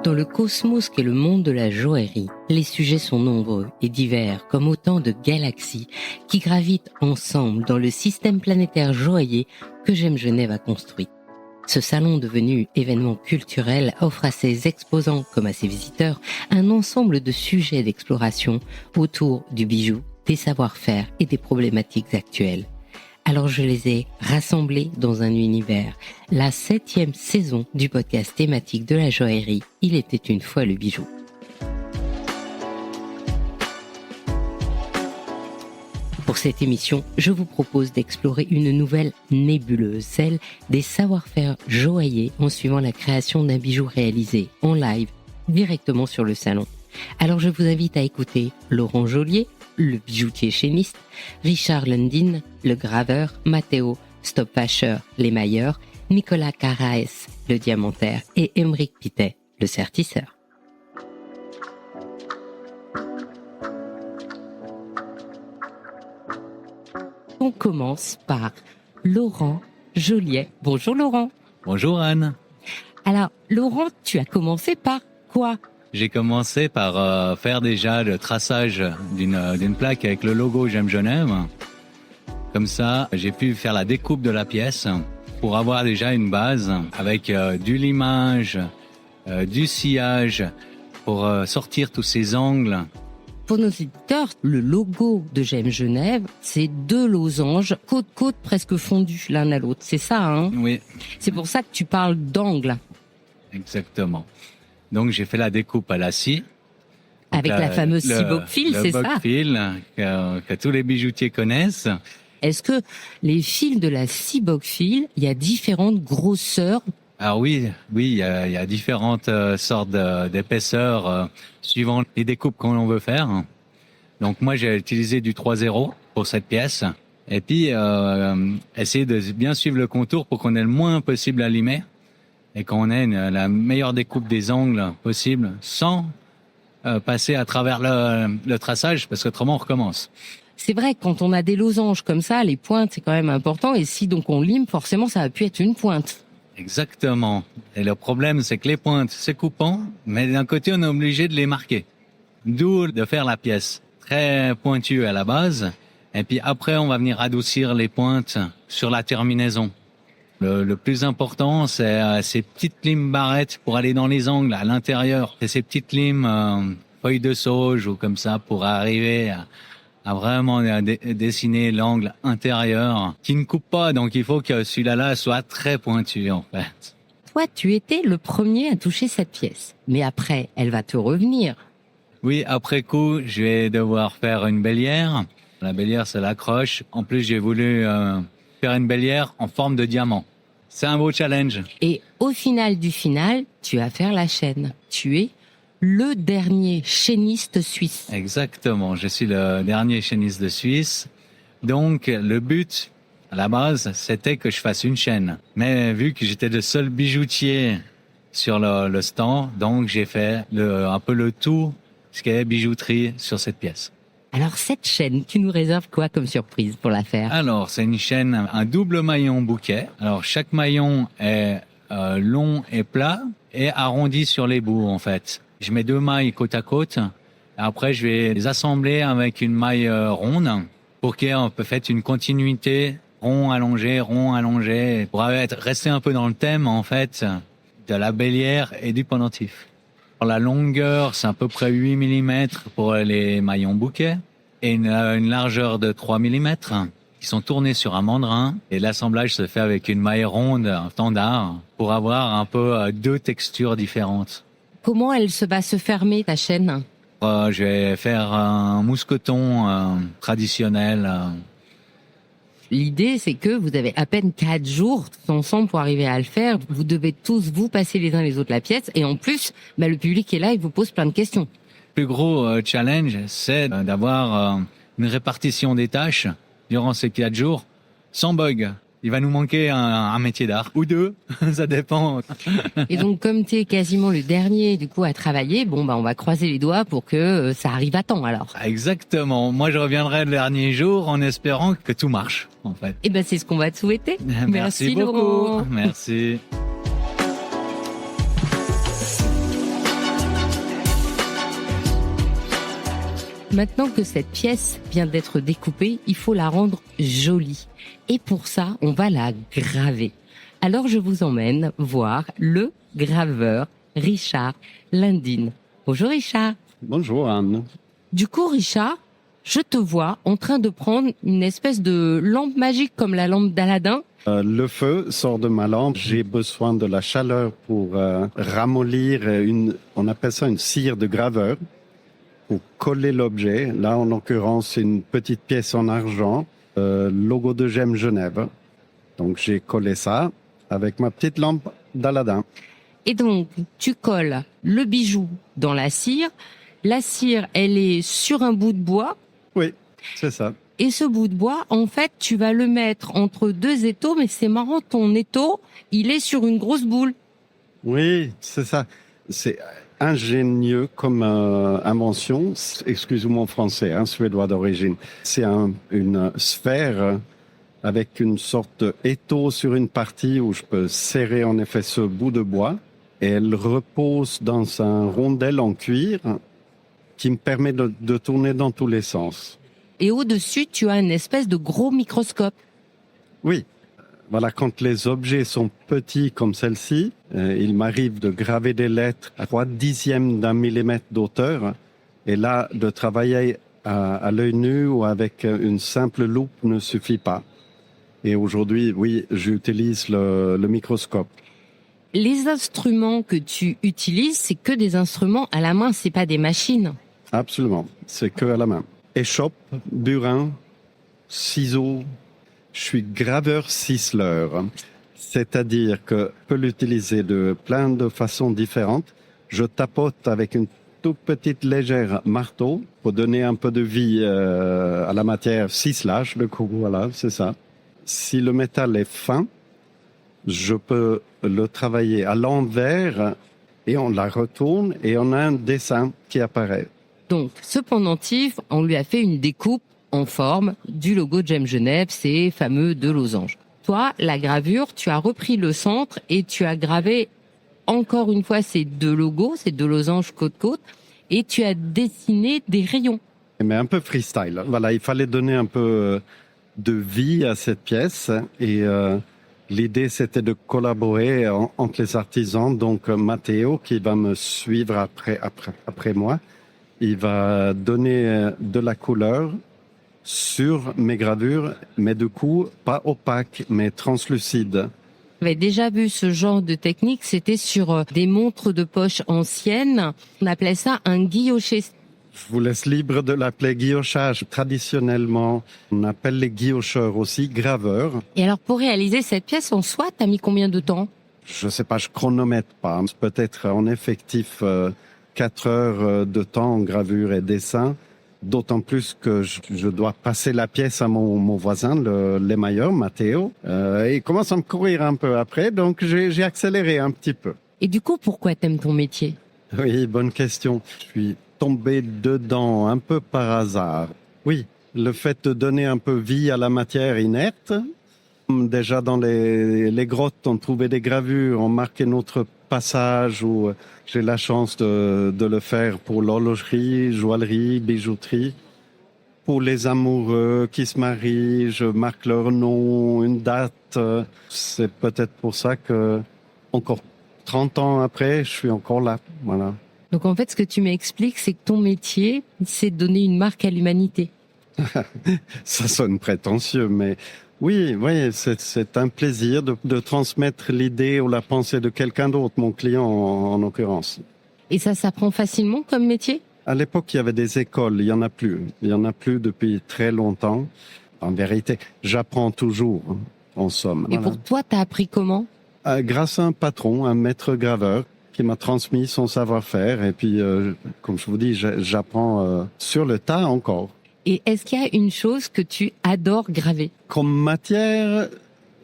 Dans le cosmos qu'est le monde de la joaillerie, les sujets sont nombreux et divers comme autant de galaxies qui gravitent ensemble dans le système planétaire joaillier que Gem Genève a construit. Ce salon devenu événement culturel offre à ses exposants comme à ses visiteurs un ensemble de sujets d'exploration autour du bijou, des savoir-faire et des problématiques actuelles. Alors je les ai rassemblés dans un univers. La 7e saison du podcast thématique de la joaillerie, Il était une fois le bijou. Pour cette émission, je vous propose d'explorer une nouvelle nébuleuse, celle des savoir-faire joailliers en suivant la création d'un bijou réalisé en live, directement sur le salon. Alors je vous invite à écouter Laurent Joliet, le bijoutier chaîniste, Richard Lundin, le graveur, Matteo Stopfacher, l'émailleur, Nicolas Caraes, le diamantaire et Émeric Pittet, le sertisseur. On commence par Laurent Joliet. Bonjour Laurent. Bonjour Anne. Alors Laurent, tu as commencé par quoi ? J'ai commencé par faire déjà le traçage d'une plaque avec le logo Gem Genève. Comme ça, j'ai pu faire la découpe de la pièce pour avoir déjà une base avec du limage, du sciage pour sortir tous ces angles. Pour nos éditeurs, le logo de Gem Genève, c'est deux losanges côte-côte presque fondus l'un à l'autre. C'est ça, hein ? Oui. C'est pour ça que tu parles d'angle. Exactement. Donc j'ai fait la découpe à la scie. Avec la fameuse scie Bockfil, c'est ça ? Le Bockfil que tous les bijoutiers connaissent. Est-ce que les fils de la scie Bockfil, il y a différentes grosseurs ? Alors oui, il y a différentes sortes d'épaisseurs suivant les découpes qu'on veut faire. Donc moi j'ai utilisé du 3-0 pour cette pièce. Et puis essayer de bien suivre le contour pour qu'on ait le moins possible à limer et qu'on ait la meilleure découpe des angles possible sans passer à travers le traçage parce qu'autrement on recommence. C'est vrai que quand on a des losanges comme ça, les pointes c'est quand même important et si donc on lime, forcément ça va pu être une pointe. Exactement. Et le problème c'est que les pointes c'est coupant, mais d'un côté on est obligé de les marquer. D'où de faire la pièce très pointue à la base et puis après on va venir adoucir les pointes sur la terminaison. Le plus important, c'est ces petites limes barrettes pour aller dans les angles à l'intérieur. C'est ces petites limes feuilles de sauge ou comme ça pour arriver à vraiment dessiner l'angle intérieur qui ne coupe pas. Donc il faut que celui-là soit très pointu en fait. Toi, tu étais le premier à toucher cette pièce. Mais après, elle va te revenir. Oui, après coup, je vais devoir faire une bélière. La bélière, c'est l'accroche. En plus, j'ai voulu faire une bélière en forme de diamant. C'est un beau challenge. Et au final du final, tu vas faire la chaîne. Tu es le dernier chaîniste suisse. Exactement, je suis le dernier chaîniste de Suisse. Donc, le but, à la base, c'était que je fasse une chaîne. Mais vu que j'étais le seul bijoutier sur le stand, donc j'ai fait un peu le tout, ce qui est bijouterie sur cette pièce. Alors cette chaîne, tu nous réserves quoi comme surprise pour la faire ? Alors c'est une chaîne, un double maillon bouquet. Alors chaque maillon est long et plat et arrondi sur les bouts en fait. Je mets deux mailles côte à côte. Après je vais les assembler avec une maille ronde pour qu'on peut faire une continuité rond allongé pour rester un peu dans le thème en fait de la bélière et du pendentif. La longueur, c'est à peu près 8 mm pour les maillons bouquets et une largeur de 3 mm qui sont tournés sur un mandrin. Et l'assemblage se fait avec une maille ronde standard pour avoir un peu deux textures différentes. Comment elle va se fermer, ta chaîne ? Je vais faire un mousqueton traditionnel. L'idée, c'est que vous avez à peine 4 jours tous ensemble pour arriver à le faire. Vous devez tous vous passer les uns les autres la pièce. Et en plus, le public est là et vous pose plein de questions. Le plus gros challenge, c'est d'avoir une répartition des tâches durant ces 4 jours sans bug. Il va nous manquer un métier d'art ou deux, ça dépend. Et donc, comme tu es quasiment le dernier du coup à travailler, on va croiser les doigts pour que ça arrive à temps alors. Exactement. Moi, je reviendrai le dernier jour en espérant que tout marche, en fait. Et c'est ce qu'on va te souhaiter. Merci beaucoup. Laurent. Merci. Maintenant que cette pièce vient d'être découpée, il faut la rendre jolie. Et pour ça, on va la graver. Alors je vous emmène voir le graveur Richard Lindin. Bonjour Richard. Bonjour Anne. Du coup Richard, je te vois en train de prendre une espèce de lampe magique comme la lampe d'Aladin. Le feu sort de ma lampe. J'ai besoin de la chaleur pour ramollir on appelle ça une cire de graveur, pour coller l'objet. Là, en l'occurrence, c'est une petite pièce en argent, logo de GEM Genève. Donc, j'ai collé ça avec ma petite lampe d'Aladin. Et donc, tu colles le bijou dans la cire. La cire, elle est sur un bout de bois. Oui, c'est ça. Et ce bout de bois, en fait, tu vas le mettre entre deux étaux, mais c'est marrant, ton étau, il est sur une grosse boule. Oui, c'est ça. C'est ingénieux comme invention. Excusez-moi mon français, suédois d'origine. C'est une sphère avec une sorte d'étau sur une partie où je peux serrer en effet ce bout de bois. Et elle repose dans un rondel en cuir qui me permet de tourner dans tous les sens. Et au-dessus, tu as une espèce de gros microscope. Oui. Voilà, quand les objets sont petits comme celle-ci, il m'arrive de graver des lettres à 3/10 d'un millimètre d'auteur. Et là, de travailler à l'œil nu ou avec une simple loupe ne suffit pas. Et aujourd'hui, oui, j'utilise le microscope. Les instruments que tu utilises, c'est que des instruments à la main, c'est pas des machines. Absolument, c'est que à la main. Échoppe, burin, ciseaux. Je suis graveur ciseleur, c'est-à-dire que je peux l'utiliser de plein de façons différentes. Je tapote avec une toute petite légère marteau pour donner un peu de vie à la matière, ciselage, le coup, voilà, c'est ça. Si le métal est fin, je peux le travailler à l'envers et on la retourne et on a un dessin qui apparaît. Donc, ce pendentif, on lui a fait une découpe en forme du logo GEM Genève, ces fameux deux losanges. Toi, la gravure, tu as repris le centre et tu as gravé encore une fois ces deux logos, ces deux losanges côte-côte, et tu as dessiné des rayons. Mais un peu freestyle. Voilà, il fallait donner un peu de vie à cette pièce et l'idée c'était de collaborer entre les artisans. Donc Matteo qui va me suivre après moi, il va donner de la couleur sur mes gravures, mais du coup pas opaque, mais translucide. J'avais déjà vu ce genre de technique, c'était sur des montres de poche anciennes. On appelait ça un guilloché. Je vous laisse libre de l'appeler guillochage. Traditionnellement, on appelle les guillocheurs aussi graveurs. Et alors, pour réaliser cette pièce en soi, t'as mis combien de temps? Je sais pas, je chronomètre pas. Peut-être en effectif 4 heures de temps en gravure et dessin. D'autant plus que je dois passer la pièce à mon voisin, l'émailleur, Matteo. Il commence à me courir un peu après, donc j'ai accéléré un petit peu. Et du coup, pourquoi t'aimes ton métier? Oui, bonne question. Je suis tombé dedans un peu par hasard. Oui, le fait de donner un peu vie à la matière inerte. Déjà dans les grottes, on trouvait des gravures, on marquait notre passage où j'ai la chance de le faire pour l'horlogerie, joaillerie, bijouterie. Pour les amoureux qui se marient, je marque leur nom, une date. C'est peut-être pour ça que encore 30 ans après, je suis encore là. Voilà. Donc en fait, ce que tu m'expliques, c'est que ton métier, c'est de donner une marque à l'humanité. Ça sonne prétentieux, mais oui, c'est un plaisir de transmettre l'idée ou la pensée de quelqu'un d'autre, mon client en l'occurrence. Et ça s'apprend facilement comme métier? À l'époque, il y avait des écoles, il y en a plus. Il y en a plus depuis très longtemps. En vérité, j'apprends toujours, en somme. Et voilà. pour toi, t'as appris comment? Grâce à un patron, un maître graveur, qui m'a transmis son savoir-faire. Et puis, comme je vous dis, j'apprends sur le tas encore. Et est-ce qu'il y a une chose que tu adores graver? Comme matière,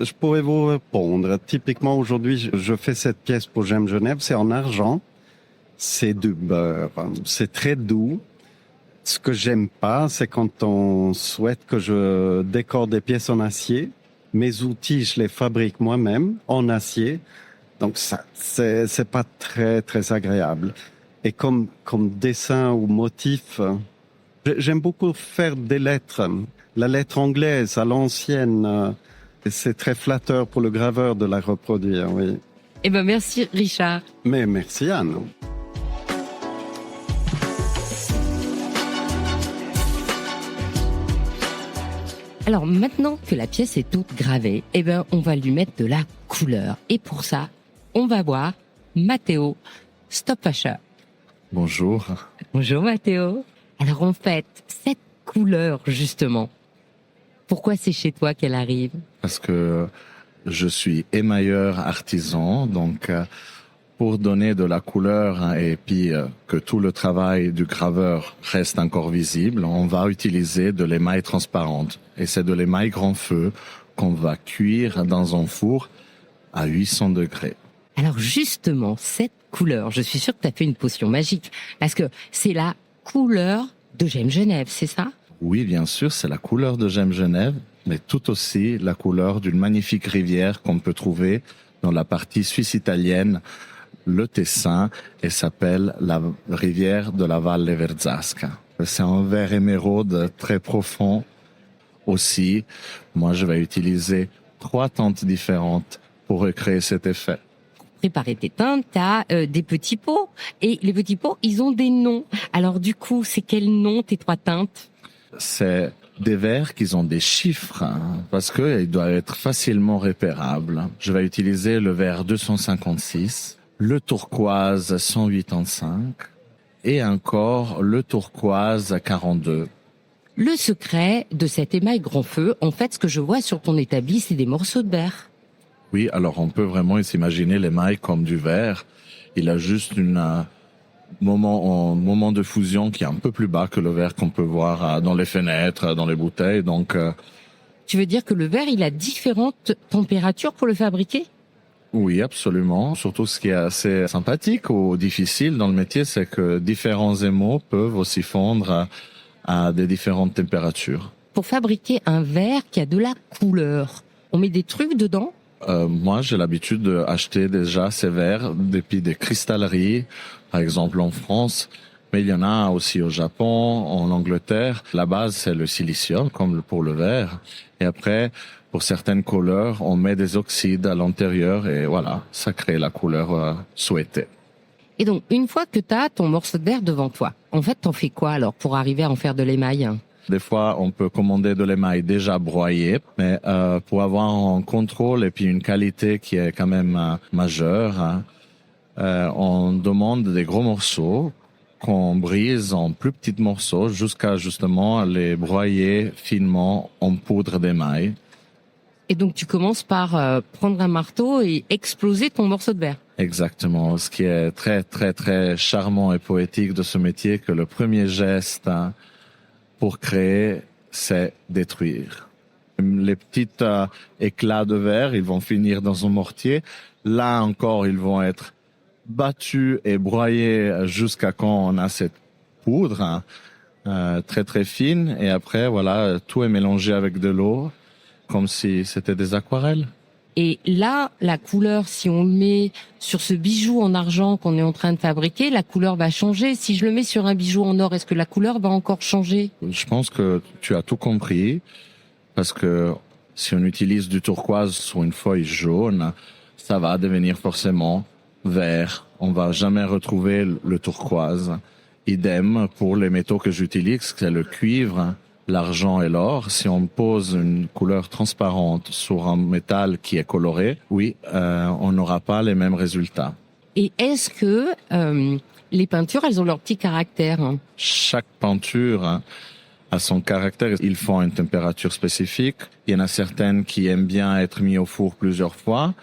je pourrais vous répondre. Typiquement, aujourd'hui, je fais cette pièce pour GEM Genève. C'est en argent. C'est du beurre. C'est très doux. Ce que j'aime pas, c'est quand on souhaite que je décore des pièces en acier. Mes outils, je les fabrique moi-même en acier. Donc ça, c'est pas très, très agréable. Et comme dessin ou motif, J'aime beaucoup faire des lettres. La lettre anglaise à l'ancienne, c'est très flatteur pour le graveur de la reproduire, oui. Eh ben merci Richard. Mais merci Anne. Alors maintenant que la pièce est toute gravée, eh ben on va lui mettre de la couleur. Et pour ça, on va voir Matteo Stopfascher. Bonjour. Bonjour Matteo. Alors en fait, cette couleur justement, pourquoi c'est chez toi qu'elle arrive? Parce que je suis émailleur artisan, donc pour donner de la couleur et puis que tout le travail du graveur reste encore visible, on va utiliser de l'émail transparente. Et c'est de l'émail grand feu qu'on va cuire dans un four à 800 degrés. Alors justement, cette couleur, je suis sûre que tu as fait une potion magique, parce que c'est la couleur de Gemme Genève, c'est ça? Oui, bien sûr, c'est la couleur de Gemme Genève, mais tout aussi la couleur d'une magnifique rivière qu'on peut trouver dans la partie suisse italienne, le Tessin, et s'appelle la rivière de la Valle Verzasca. C'est un vert émeraude très profond aussi. Moi, je vais utiliser 3 teintes différentes pour recréer cet effet. Préparer tes teintes, t'as des petits pots, et les petits pots, ils ont des noms. Alors du coup, c'est quel nom tes 3 teintes? C'est des verres qui ont des chiffres, parce qu'ils doivent être facilement repérables. Je vais utiliser le vert 256, le turquoise 185 et encore le turquoise 42. Le secret de cet émail grand feu, en fait, ce que je vois sur ton établi, c'est des morceaux de verre. Oui, alors on peut vraiment s'imaginer l'émail comme du verre. Il a juste un moment de fusion qui est un peu plus bas que le verre qu'on peut voir dans les fenêtres, dans les bouteilles. Donc, Tu veux dire que le verre, il a différentes températures pour le fabriquer? oui, absolument. Surtout ce qui est assez sympathique ou difficile dans le métier, c'est que différents émaux peuvent aussi fondre à des différentes températures. Pour fabriquer un verre qui a de la couleur, on met des trucs dedans? Moi, j'ai l'habitude d'acheter déjà ces verres depuis des cristalleries, par exemple en France, mais il y en a aussi au Japon, en Angleterre. La base, c'est le silicium, comme pour le verre. Et après, pour certaines couleurs, on met des oxydes à l'intérieur et voilà, ça crée la couleur souhaitée. Et donc, une fois que tu as ton morceau de verre devant toi, en fait, t'en fais quoi alors pour arriver à en faire de l'émail? Des fois, on peut commander de l'émail déjà broyé, mais pour avoir un contrôle et puis une qualité qui est quand même majeure, on demande des gros morceaux qu'on brise en plus petits morceaux jusqu'à justement les broyer finement en poudre d'émail. Et donc, tu commences par prendre un marteau et exploser ton morceau de verre. Exactement. Ce qui est très, très, très charmant et poétique de ce métier, que le premier geste pour créer, c'est détruire. Les petits éclats de verre, ils vont finir dans un mortier. Là encore, ils vont être battus et broyés jusqu'à quand on a cette poudre très, très fine. Et après, voilà, tout est mélangé avec de l'eau, comme si c'était des aquarelles. Et là, la couleur, si on le met sur ce bijou en argent qu'on est en train de fabriquer, la couleur va changer. Si je le mets sur un bijou en or, est-ce que la couleur va encore changer? Je pense que tu as tout compris, parce que si on utilise du turquoise sur une feuille jaune, ça va devenir forcément vert. On va jamais retrouver le turquoise. Idem pour les métaux que j'utilise, c'est le cuivre, l'argent et l'or. Si on pose une couleur transparente sur un métal qui est coloré, oui, on n'aura pas les mêmes résultats. Et est-ce que les peintures, elles ont leur petit caractère? Chaque peinture a son caractère. Ils font une température spécifique. Il y en a certaines qui aiment bien être mis au four plusieurs fois.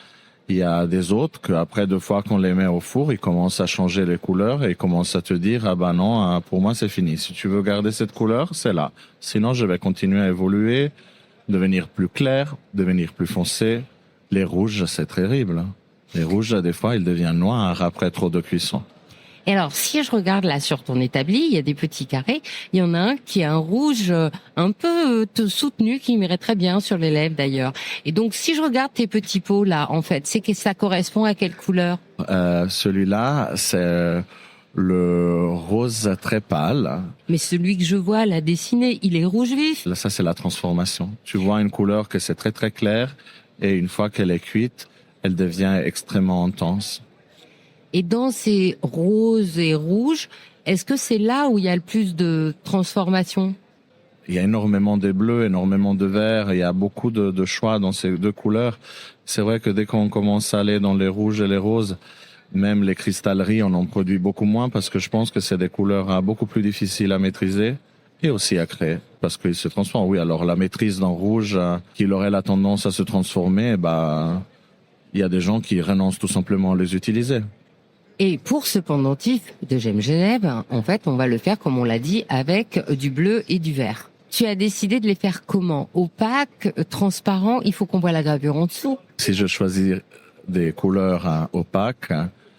Il y a des autres que après 2 fois qu'on les met au four, ils commencent à changer les couleurs et ils commencent à te dire, ah ben non, pour moi c'est fini. Si tu veux garder cette couleur, c'est là. Sinon, je vais continuer à évoluer, devenir plus clair, devenir plus foncé. Les rouges, c'est terrible. Les rouges, des fois, ils deviennent noirs après trop de cuisson. Et alors, si je regarde là sur ton établi, il y a des petits carrés. Il y en a un qui a un rouge un peu soutenu, qui m'irait très bien sur les lèvres d'ailleurs. Et donc, si je regarde tes petits pots là, en fait, c'est que ça correspond à quelle couleur? Celui-là, c'est le rose très pâle. Mais celui que je vois là dessiné, il est rouge vif. Là, ça, c'est la transformation. Tu vois une couleur que c'est très très clair et une fois qu'elle est cuite, elle devient extrêmement intense. Et dans ces roses et rouges, est-ce que c'est là où il y a le plus de transformation? Il y a énormément de bleus, énormément de verts. Il y a beaucoup de choix dans ces deux couleurs. C'est vrai que dès qu'on commence à aller dans les rouges et les roses, même les cristalleries, on en produit beaucoup moins parce que je pense que c'est des couleurs beaucoup plus difficiles à maîtriser et aussi à créer parce qu'ils se transforment. Oui, alors la maîtrise dans rouge, qu'il aurait la tendance à se transformer, il y a des gens qui renoncent tout simplement à les utiliser. Et pour ce pendentif de Gemme Genève, en fait, on va le faire, comme on l'a dit, avec du bleu et du vert. Tu as décidé de les faire comment? Opaque, transparent? Il faut qu'on voit la gravure en dessous. Si je choisis des couleurs opaques,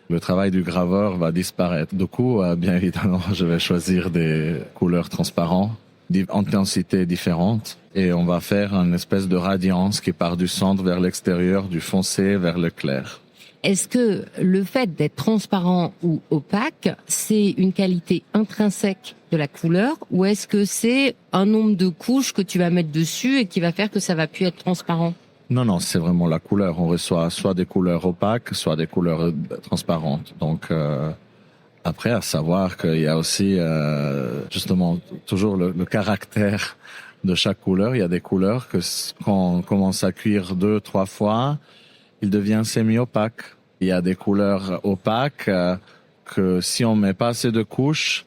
le travail du graveur va disparaître. Du coup, bien évidemment, je vais choisir des couleurs transparentes, d'intensités différentes, et on va faire une espèce de radiance qui part du centre vers l'extérieur, du foncé vers le clair. Est-ce que le fait d'être transparent ou opaque, c'est une qualité intrinsèque de la couleur, ou est-ce que c'est un nombre de couches que tu vas mettre dessus et qui va faire que ça va plus être transparent? Non, c'est vraiment la couleur. On reçoit soit des couleurs opaques, soit des couleurs transparentes. Donc, après, à savoir qu'il y a aussi, justement, toujours le caractère de chaque couleur. Il y a des couleurs que quand on commence à cuire 2-3 fois, il devient semi-opaque. Il y a des couleurs opaques que si on met pas assez de couches,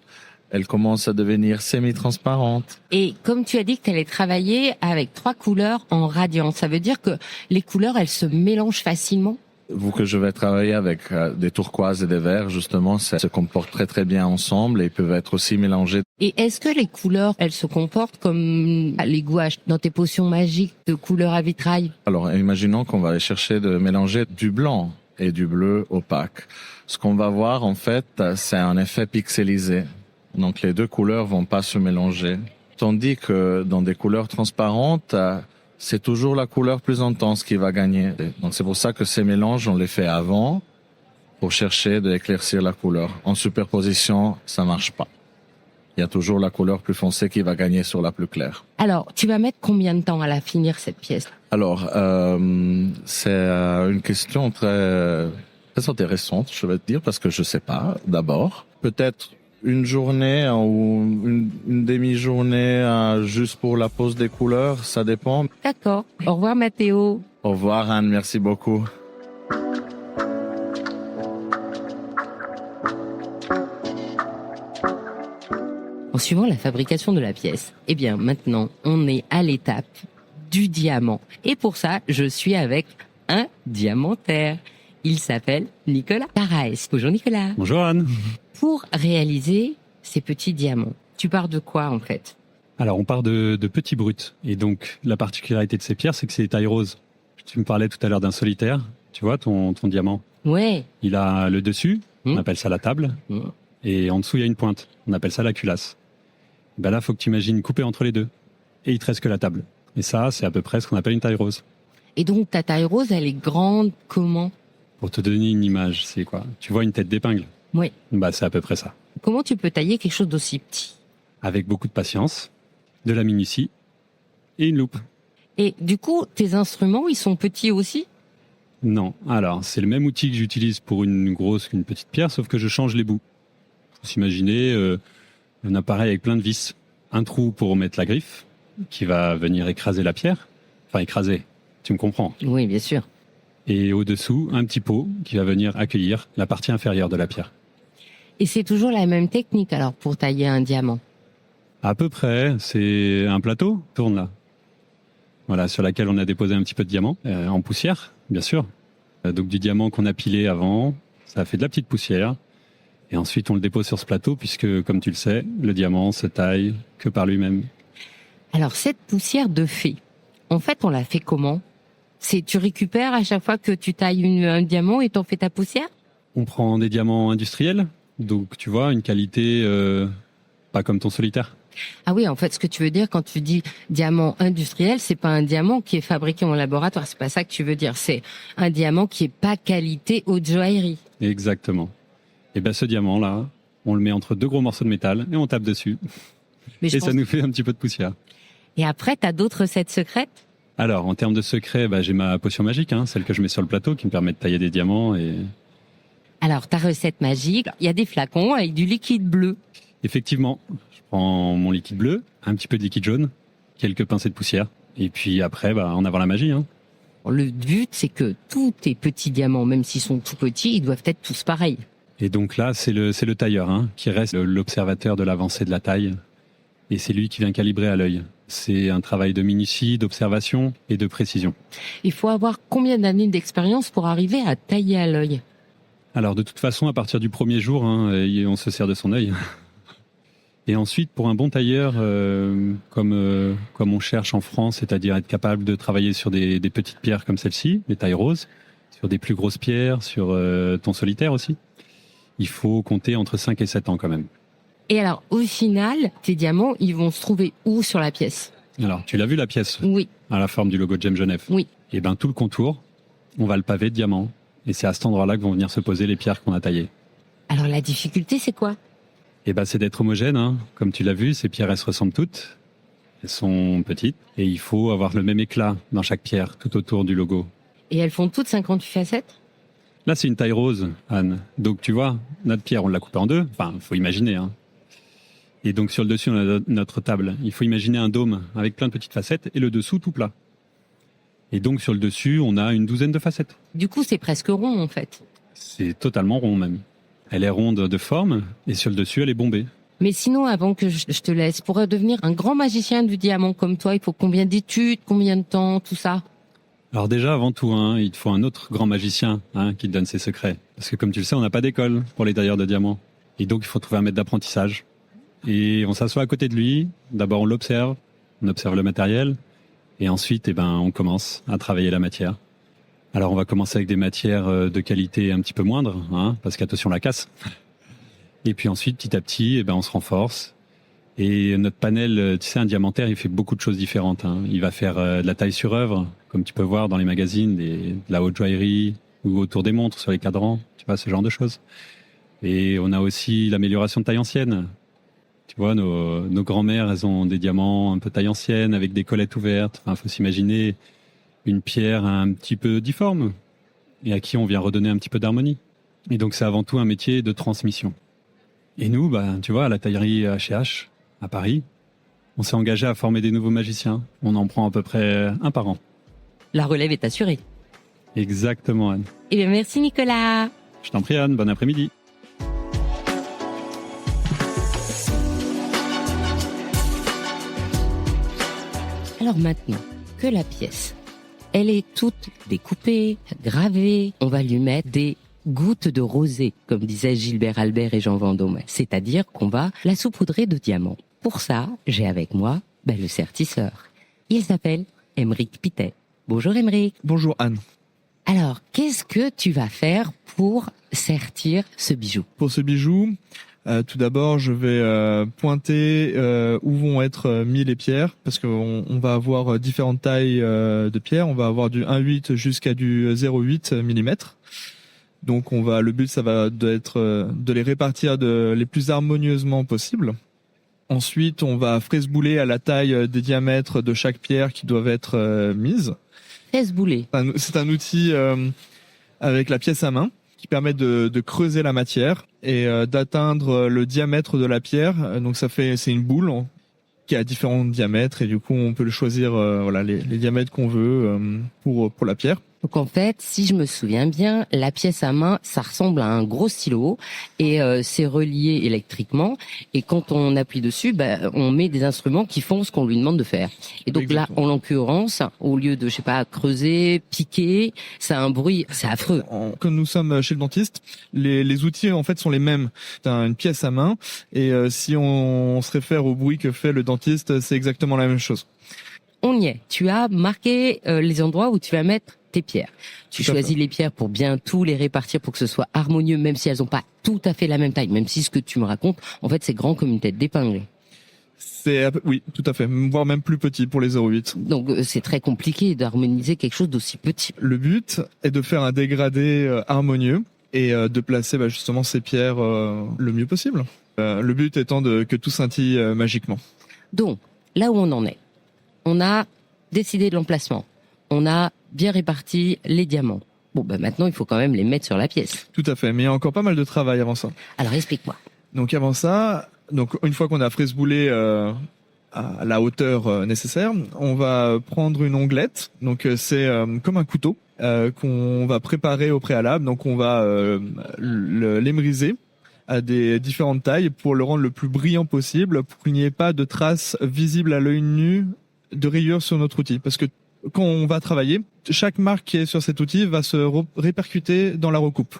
elles commencent à devenir semi-transparentes. Et comme tu as dit que tu allais travailler avec 3 couleurs en radiance, ça veut dire que les couleurs, elles se mélangent facilement? Vu que je vais travailler avec des turquoises et des verts, justement, ça se comporte très très bien ensemble et ils peuvent être aussi mélangés. Et est-ce que les couleurs, elles se comportent comme les gouaches dans tes potions magiques de couleurs à vitrail? Alors, imaginons qu'on va aller chercher de mélanger du blanc et du bleu opaque. Ce qu'on va voir, en fait, c'est un effet pixelisé. Donc, les deux couleurs vont pas se mélanger. Tandis que dans des couleurs transparentes, c'est toujours la couleur plus intense qui va gagner. Donc, c'est pour ça que ces mélanges, on les fait avant pour chercher d'éclaircir la couleur. En superposition, ça marche pas. Il y a toujours la couleur plus foncée qui va gagner sur la plus claire. Alors, tu vas mettre combien de temps à la finir, cette pièce? Alors, c'est une question très, très intéressante, je vais te dire, parce que je sais pas, d'abord. Peut-être une journée ou une demi-journée juste pour la pose des couleurs, ça dépend. D'accord. Au revoir, Mathéo. Au revoir, Anne, merci beaucoup. En suivant la fabrication de la pièce, eh bien, maintenant, on est à l'étape du diamant. Et pour ça, je suis avec un diamantaire. Il s'appelle Nicolas Taraes. Bonjour Nicolas. Bonjour Anne. Pour réaliser ces petits diamants, tu pars de quoi en fait? Alors on part de petits bruts. Et donc la particularité de ces pierres, c'est que c'est taille rose. Tu me parlais tout à l'heure d'un solitaire. Tu vois ton diamant? Ouais. Il a le dessus, on appelle ça la table. Et en dessous, il y a une pointe. On appelle ça la culasse. Ben là, faut que tu imagines couper entre les deux. Et il te reste que la table. Et ça, c'est à peu près ce qu'on appelle une taille rose. Et donc ta taille rose, elle est grande comment? Pour te donner une image, c'est quoi? Tu vois une tête d'épingle? Oui. Bah, c'est à peu près ça. Comment tu peux tailler quelque chose d'aussi petit? Avec beaucoup de patience, de la minutie et une loupe. Et du coup, tes instruments, ils sont petits aussi? Non. Alors, c'est le même outil que j'utilise pour une grosse qu'une petite pierre, sauf que je change les bouts. Faut s'imaginer un appareil avec plein de vis. Un trou pour mettre la griffe, qui va venir écraser la pierre. Enfin, écraser, tu me comprends. Oui, bien sûr. Et au-dessous, un petit pot qui va venir accueillir la partie inférieure de la pierre. Et c'est toujours la même technique alors pour tailler un diamant? À peu près, c'est un plateau, tourne là. Voilà, sur laquelle on a déposé un petit peu de diamant, en poussière, bien sûr. Donc du diamant qu'on a pilé avant, ça a fait de la petite poussière. Et ensuite, on le dépose sur ce plateau puisque, comme tu le sais, le diamant se taille que par lui-même. Alors cette poussière de fée, en fait, on la fait comment? Tu récupères à chaque fois que tu tailles un diamant et t'en fais ta poussière? On prend des diamants industriels, donc tu vois, une qualité pas comme ton solitaire. Ah oui, en fait, ce que tu veux dire quand tu dis diamant industriel, c'est pas un diamant qui est fabriqué en laboratoire, c'est pas ça que tu veux dire. C'est un diamant qui est pas qualité haute joaillerie. Exactement. Et ben ce diamant-là, On le met entre 2 gros morceaux de métal et on tape dessus. Mais Et ça nous fait un petit peu de poussière. Et après, t'as d'autres recettes secrètes? Alors, en termes de secret, j'ai ma potion magique, celle que je mets sur le plateau qui me permet de tailler des diamants. Et Alors, ta recette magique, il y a des flacons avec du liquide bleu. effectivement, je prends mon liquide bleu, un petit peu de liquide jaune, quelques pincées de poussière. Et puis après, en avant la magie. Le but, c'est que tous tes petits diamants, même s'ils sont tout petits, ils doivent être tous pareils. Et donc là, c'est le tailleur qui reste l'observateur de l'avancée de la taille. Et c'est lui qui vient calibrer à l'œil. C'est un travail de minutie, d'observation et de précision. Il faut avoir combien d'années d'expérience pour arriver à tailler à l'œil? Alors de toute façon, à partir du premier jour, on se sert de son œil. Et ensuite, pour un bon tailleur, comme on cherche en France, c'est-à-dire être capable de travailler sur des petites pierres comme celle-ci, les tailles roses, sur des plus grosses pierres, sur ton solitaire aussi, il faut compter entre 5 et 7 ans quand même. Et alors, au final, tes diamants, ils vont se trouver où sur la pièce? Alors, tu l'as vu la pièce Oui, à la forme du logo de Gem Genève? oui. Et tout le contour, on va le paver de diamants. Et c'est à cet endroit-là que vont venir se poser les pierres qu'on a taillées. Alors, la difficulté, c'est quoi? C'est d'être homogène. Comme tu l'as vu, ces pierres, elles se ressemblent toutes. Elles sont petites. Et il faut avoir le même éclat dans chaque pierre, tout autour du logo. Et elles font toutes 58 facettes? Là, c'est une taille rose, Anne. Donc, tu vois, notre pierre, on l'a coupée en 2. Enfin, il faut imaginer. Et donc, sur le dessus, on a notre table. Il faut imaginer un dôme avec plein de petites facettes et le dessous tout plat. Et donc, sur le dessus, on a une 12aine de facettes. Du coup, c'est presque rond, en fait. C'est totalement rond, même. Elle est ronde de forme et sur le dessus, elle est bombée. Mais sinon, avant que je te laisse, pour devenir un grand magicien du diamant comme toi, il faut combien d'études, combien de temps, tout ça? Alors déjà, avant tout, il te faut un autre grand magicien qui te donne ses secrets. Parce que comme tu le sais, on n'a pas d'école pour les tailleurs de diamants. Et donc, il faut trouver un maître d'apprentissage. Et on s'assoit à côté de lui. D'abord, on observe le matériel. Et ensuite, on commence à travailler la matière. Alors, on va commencer avec des matières de qualité un petit peu moindre, parce qu'attention, la casse. Et puis ensuite, petit à petit, on se renforce. Et notre panel, tu sais, un diamantaire, il fait beaucoup de choses différentes. Il va faire de la taille sur œuvre, comme tu peux voir dans les magazines, de la haute joaillerie ou autour des montres, sur les cadrans, tu vois, ce genre de choses. Et on a aussi l'amélioration de taille ancienne. Tu vois, nos grands-mères, elles ont des diamants un peu taille ancienne, avec des collettes ouvertes. Enfin, faut s'imaginer une pierre un petit peu difforme et à qui on vient redonner un petit peu d'harmonie. Et donc, c'est avant tout un métier de transmission. Et nous, tu vois, à la taillerie H&H, à Paris, on s'est engagé à former des nouveaux magiciens. On en prend à peu près un par an. La relève est assurée. Exactement, Anne. Eh bien, merci Nicolas. Je t'en prie, Anne. Bon après-midi. Alors maintenant que la pièce, elle est toute découpée, gravée, on va lui mettre des gouttes de rosée, comme disaient Gilbert Albert et Jean Vendôme. C'est-à-dire qu'on va la saupoudrer de diamants. Pour ça, j'ai avec moi le sertisseur. Il s'appelle Aymeric Pittet. Bonjour Aymeric. Bonjour Anne. Alors, qu'est-ce que tu vas faire pour sertir ce bijou? Pour ce bijou, tout d'abord, je vais pointer où vont être mis les pierres, parce qu'on va avoir différentes tailles de pierres. On va avoir du 1,8 jusqu'à du 0,8 mm. Donc, le but, ça va être de les répartir les plus harmonieusement possible. Ensuite, on va fraise-bouler à la taille des diamètres de chaque pierre qui doivent être mises. Fraise-bouler. C'est un outil avec la pièce à main qui permet de creuser la matière et d'atteindre le diamètre de la pierre. Donc c'est une boule qui a différents diamètres et du coup on peut le choisir les diamètres qu'on veut pour la pierre. Donc en fait, si je me souviens bien, la pièce à main, ça ressemble à un gros stylo et c'est relié électriquement. Et quand on appuie dessus, on met des instruments qui font ce qu'on lui demande de faire. Et donc Exactement. là, en l'occurrence, au lieu de, creuser, piquer, ça a un bruit, c'est affreux. Quand nous sommes chez le dentiste, les outils en fait sont les mêmes. T'as une pièce à main et si on se réfère au bruit que fait le dentiste, c'est exactement la même chose. On y est. Tu as marqué les endroits où tu vas mettre tes pierres. Tu Tout à choisis fait. les pierres pour bien tout les répartir pour que ce soit harmonieux, même si elles n'ont pas tout à fait la même taille, même si ce que tu me racontes, en fait, c'est grand comme une tête d'épingle. Oui, tout à fait, voire même plus petit pour les 0,8. Donc c'est très compliqué d'harmoniser quelque chose d'aussi petit. Le but est de faire un dégradé harmonieux et de placer justement ces pierres le mieux possible. Le but étant que tout scintille magiquement. Donc, là où on en est, on a décidé de l'emplacement. On a bien réparti les diamants. Bon, maintenant, il faut quand même les mettre sur la pièce. Tout à fait, mais il y a encore pas mal de travail avant ça. Alors, explique-moi. Donc avant ça, une fois qu'on a frise-boulé à la hauteur nécessaire, on va prendre une onglette. Donc c'est comme un couteau qu'on va préparer au préalable. Donc on va l'émeriser à des différentes tailles pour le rendre le plus brillant possible, pour qu'il n'y ait pas de traces visibles à l'œil nu de rayures sur notre outil. Parce que quand on va travailler, chaque marque qui est sur cet outil va se répercuter dans la recoupe.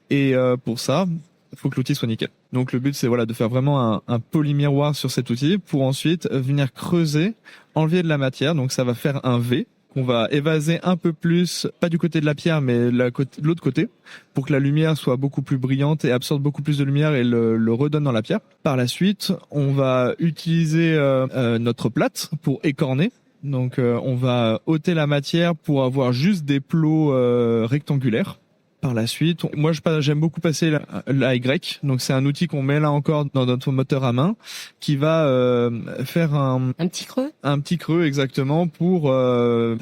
Et pour ça, il faut que l'outil soit nickel. Donc le but, c'est de faire vraiment un polymiroir sur cet outil pour ensuite venir creuser, enlever de la matière. Donc ça va faire un V qu'on va évaser un peu plus, pas du côté de la pierre, mais de l'autre côté, pour que la lumière soit beaucoup plus brillante et absorbe beaucoup plus de lumière et le redonne dans la pierre. Par la suite, on va utiliser notre plate pour écorner. Donc on va ôter la matière pour avoir juste des plots rectangulaires. Par la suite, moi j'aime beaucoup passer la Y. Donc c'est un outil qu'on met là encore dans notre moteur à main, qui va faire un petit creux exactement pour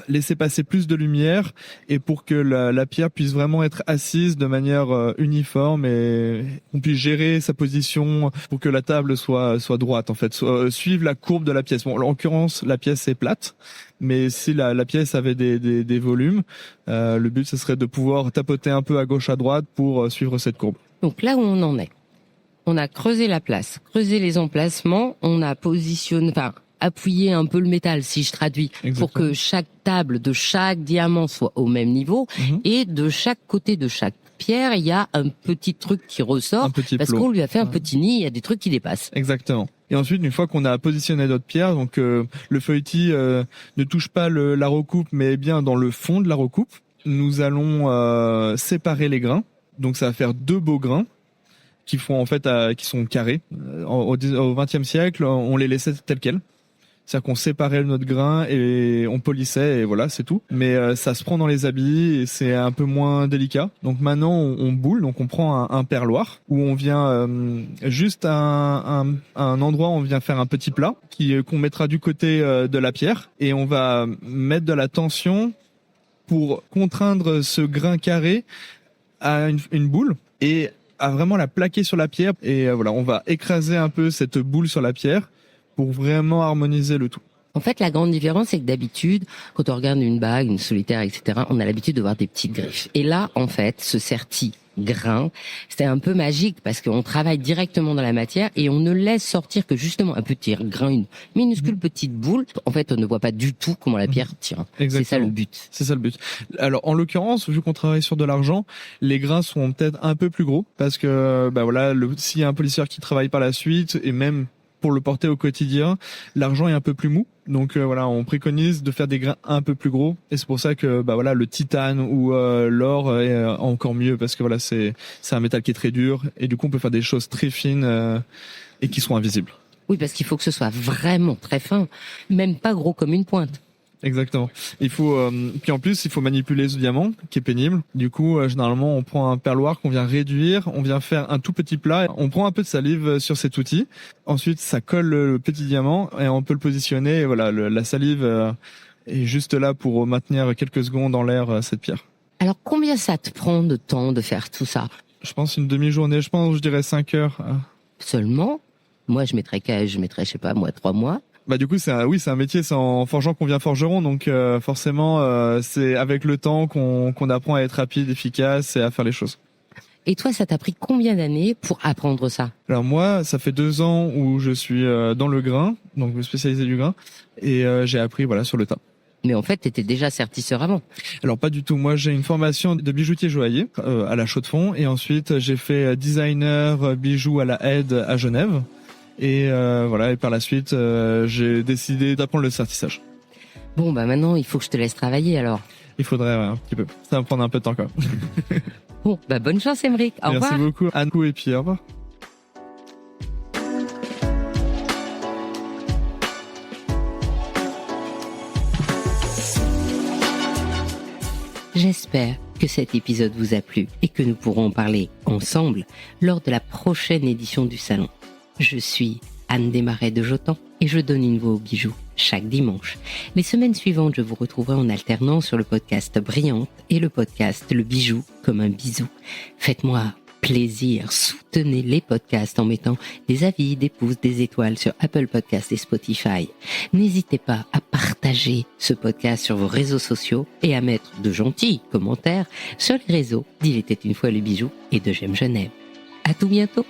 laisser passer plus de lumière et pour que la pierre puisse vraiment être assise de manière uniforme et qu'on puisse gérer sa position pour que la table soit droite en fait, suivre la courbe de la pièce. Bon, en l'occurrence la pièce est plate, mais si la pièce avait des volumes, le but ce serait de pouvoir tapoter un peu à gauche à droite pour suivre cette courbe. Donc là où on en est, on a creusé la place, creusé les emplacements, on a appuyé un peu le métal, si je traduis, pour que chaque table de chaque diamant soit au même niveau, et de chaque côté de chaque pierre, il y a un petit truc qui ressort, parce qu'on lui a fait un petit nid, il y a des trucs qui dépassent. Exactement. Et ensuite, une fois qu'on a positionné notre pierre, donc le feuilletis ne touche pas la recoupe, mais est bien dans le fond de la recoupe, nous allons séparer les grains. Donc ça va faire 2 beaux grains qui font qui sont carrés. Au XXe siècle, on les laissait tels quels. C'est-à-dire qu'on séparait notre grain et on polissait et voilà, c'est tout. Mais ça se prend dans les habits et c'est un peu moins délicat. Donc maintenant, on boule, donc on prend un perloir où on vient juste à un endroit, on vient faire un petit plat qu'on mettra du côté de la pierre et on va mettre de la tension pour contraindre ce grain carré à une boule et à vraiment la plaquer sur la pierre. Et voilà, on va écraser un peu cette boule sur la pierre pour vraiment harmoniser le tout. En fait, la grande différence, c'est que d'habitude, quand on regarde une bague, une solitaire, etc., on a l'habitude de voir des petites griffes. Et là, en fait, ce serti-grain, c'était un peu magique parce qu'on travaille directement dans la matière et on ne laisse sortir que justement un petit grain, une minuscule petite boule. En fait, on ne voit pas du tout comment la pierre tient. Exactement. C'est ça le but. C'est ça le but. Alors, en l'occurrence, vu qu'on travaille sur de l'argent, les grains sont peut-être un peu plus gros parce que, s'il y a un polisseur qui travaille par la suite et même pour le porter au quotidien, l'argent est un peu plus mou. Donc on préconise de faire des grains un peu plus gros et c'est pour ça que le titane ou l'or est encore mieux parce que c'est un métal qui est très dur et du coup on peut faire des choses très fines et qui seront invisibles. Oui, parce qu'il faut que ce soit vraiment très fin, même pas gros comme une pointe. Exactement. Il faut puis en plus il faut manipuler ce diamant qui est pénible. Du coup généralement on prend un perloir qu'on vient réduire, on vient faire un tout petit plat, on prend un peu de salive sur cet outil. Ensuite ça colle le petit diamant et on peut le positionner. Et voilà, la salive est juste là pour maintenir quelques secondes en l'air cette pierre. Alors combien ça te prend de temps de faire tout ça? Je pense une demi-journée, je dirais 5 heures. Seulement? Moi je mettrais je sais pas moi 3 mois. Du coup c'est un métier, c'est en forgeant qu'on devient forgeron, donc forcément c'est avec le temps qu'on apprend à être rapide, efficace et à faire les choses. Et toi, ça t'a pris combien d'années pour apprendre ça? Alors moi, ça fait 2 ans où je suis dans le grain, donc spécialisé du grain, et j'ai appris sur le tas. Mais en fait, t'étais déjà sertisseur avant. Alors pas du tout. Moi, j'ai une formation de bijoutier joaillier à la Chaux-de-Fonds, et ensuite j'ai fait designer bijoux à la Aide à Genève. Et et par la suite, j'ai décidé d'apprendre le sertissage. Bon, maintenant, il faut que je te laisse travailler alors. Il faudrait un petit peu. Ça va me prendre un peu de temps quand même. Bon, bonne chance, Aymeric. Au revoir. Merci beaucoup, Anne, et puis au revoir. J'espère que cet épisode vous a plu et que nous pourrons en parler ensemble lors de la prochaine édition du salon. Je suis Anne Desmarais de Jotan et je donne une voix aux bijoux chaque dimanche. Les semaines suivantes, je vous retrouverai en alternance sur le podcast Brillante et le podcast Le Bijou comme un bisou. Faites-moi plaisir, soutenez les podcasts en mettant des avis, des pouces, des étoiles sur Apple Podcasts et Spotify. N'hésitez pas à partager ce podcast sur vos réseaux sociaux et à mettre de gentils commentaires sur les réseaux d'Il était une fois le bijou et de J'aime Genève. À tout bientôt.